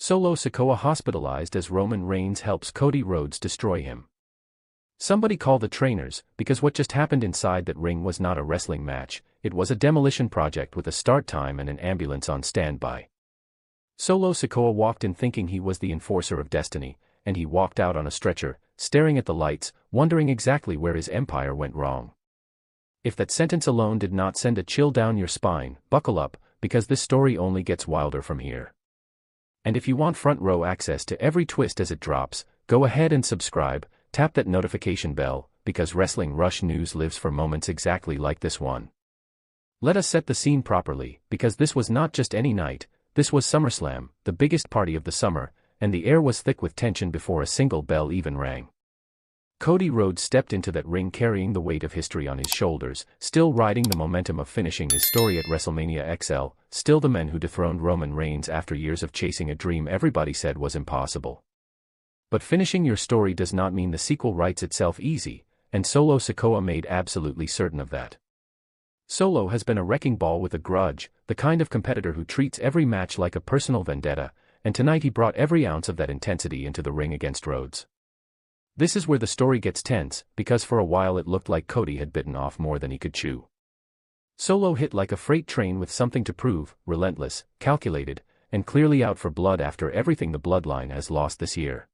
Solo Sikoa hospitalized as Roman Reigns helps Cody Rhodes destroy him. Somebody call the trainers, because what just happened inside that ring was not a wrestling match, it was a demolition project with a start time and an ambulance on standby. Solo Sikoa walked in thinking he was the enforcer of destiny, and he walked out on a stretcher, staring at the lights, wondering exactly where his empire went wrong. If that sentence alone did not send a chill down your spine, buckle up, because this story only gets wilder from here. And if you want front row access to every twist as it drops, go ahead and subscribe, tap that notification bell, because Wrestling Rush news lives for moments exactly like this one. Let us set the scene properly, because this was not just any night, this was SummerSlam, the biggest party of the summer, and the air was thick with tension before a single bell even rang. Cody Rhodes stepped into that ring carrying the weight of history on his shoulders, still riding the momentum of finishing his story at WrestleMania XL, still the man who dethroned Roman Reigns after years of chasing a dream everybody said was impossible. But finishing your story does not mean the sequel writes itself easy, and Solo Sikoa made absolutely certain of that. Solo has been a wrecking ball with a grudge, the kind of competitor who treats every match like a personal vendetta, and tonight he brought every ounce of that intensity into the ring against Rhodes. This is where the story gets tense, because for a while it looked like Cody had bitten off more than he could chew. Solo hit like a freight train with something to prove, relentless, calculated, and clearly out for blood after everything the Bloodline has lost this year.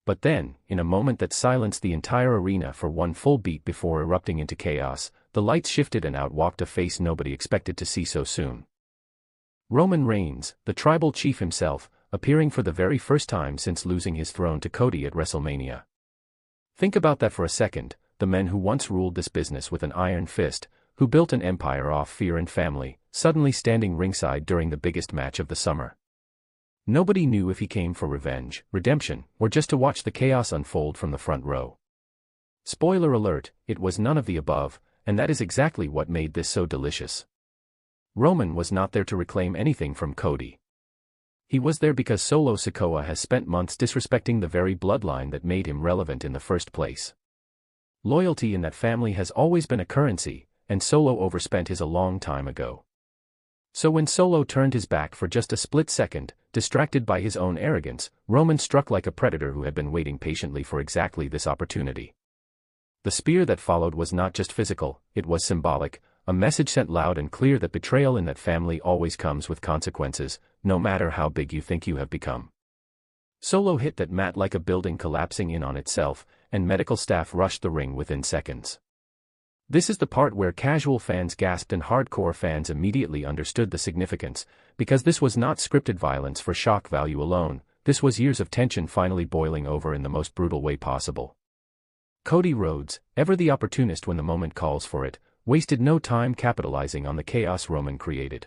But then, in a moment that silenced the entire arena for one full beat before erupting into chaos, the lights shifted and out walked a face nobody expected to see so soon. Roman Reigns, the tribal chief himself, appearing for the very first time since losing his throne to Cody at WrestleMania. Think about that for a second, the men who once ruled this business with an iron fist, who built an empire off fear and family, suddenly standing ringside during the biggest match of the summer. Nobody knew if he came for revenge, redemption, or just to watch the chaos unfold from the front row. Spoiler alert, it was none of the above, and that is exactly what made this so delicious. Roman was not there to reclaim anything from Cody. He was there because Solo Sikoa has spent months disrespecting the very bloodline that made him relevant in the first place. Loyalty in that family has always been a currency, and Solo overspent his a long time ago. So when Solo turned his back for just a split second, distracted by his own arrogance, Roman struck like a predator who had been waiting patiently for exactly this opportunity. The spear that followed was not just physical, it was symbolic, a message sent loud and clear that betrayal in that family always comes with consequences, no matter how big you think you have become. Solo hit that mat like a building collapsing in on itself, and medical staff rushed the ring within seconds. This is the part where casual fans gasped and hardcore fans immediately understood the significance, because this was not scripted violence for shock value alone, this was years of tension finally boiling over in the most brutal way possible. Cody Rhodes, ever the opportunist when the moment calls for it, wasted no time capitalizing on the chaos Roman created.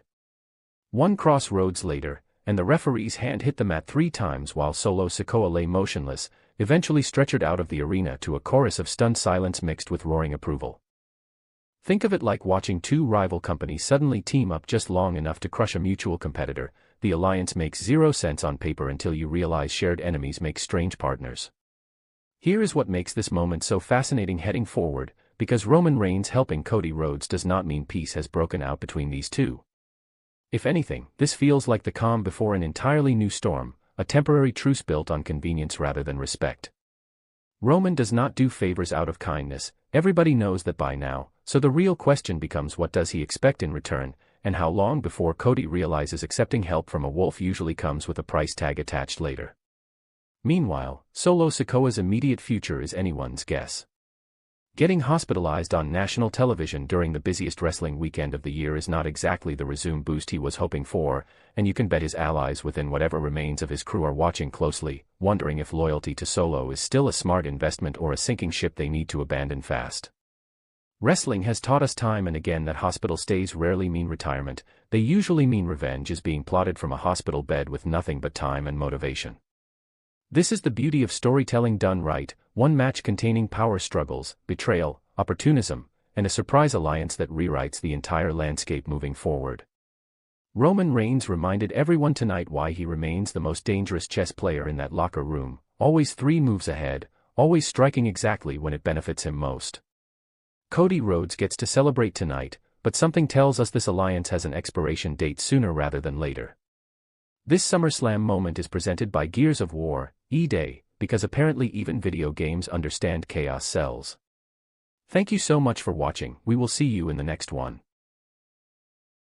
One crossroads later, and the referee's hand hit the mat 3 times while Solo Sikoa lay motionless, eventually stretchered out of the arena to a chorus of stunned silence mixed with roaring approval. Think of it like watching two rival companies suddenly team up just long enough to crush a mutual competitor. The alliance makes 0 sense on paper until you realize shared enemies make strange partners. Here is what makes this moment so fascinating heading forward, because Roman Reigns helping Cody Rhodes does not mean peace has broken out between these two. If anything, this feels like the calm before an entirely new storm, a temporary truce built on convenience rather than respect. Roman does not do favors out of kindness, everybody knows that by now, so the real question becomes what does he expect in return, and how long before Cody realizes accepting help from a wolf usually comes with a price tag attached later. Meanwhile, Solo Sikoa's immediate future is anyone's guess. Getting hospitalized on national television during the busiest wrestling weekend of the year is not exactly the resume boost he was hoping for, and you can bet his allies within whatever remains of his crew are watching closely, wondering if loyalty to Solo is still a smart investment or a sinking ship they need to abandon fast. Wrestling has taught us time and again that hospital stays rarely mean retirement, they usually mean revenge is being plotted from a hospital bed with nothing but time and motivation. This is the beauty of storytelling done right, one match containing power struggles, betrayal, opportunism, and a surprise alliance that rewrites the entire landscape moving forward. Roman Reigns reminded everyone tonight why he remains the most dangerous chess player in that locker room, always 3 moves ahead, always striking exactly when it benefits him most. Cody Rhodes gets to celebrate tonight, but something tells us this alliance has an expiration date sooner rather than later. This SummerSlam moment is presented by Gears of War, E-Day, because apparently even video games understand chaos sells. Thank you so much for watching, we will see you in the next one.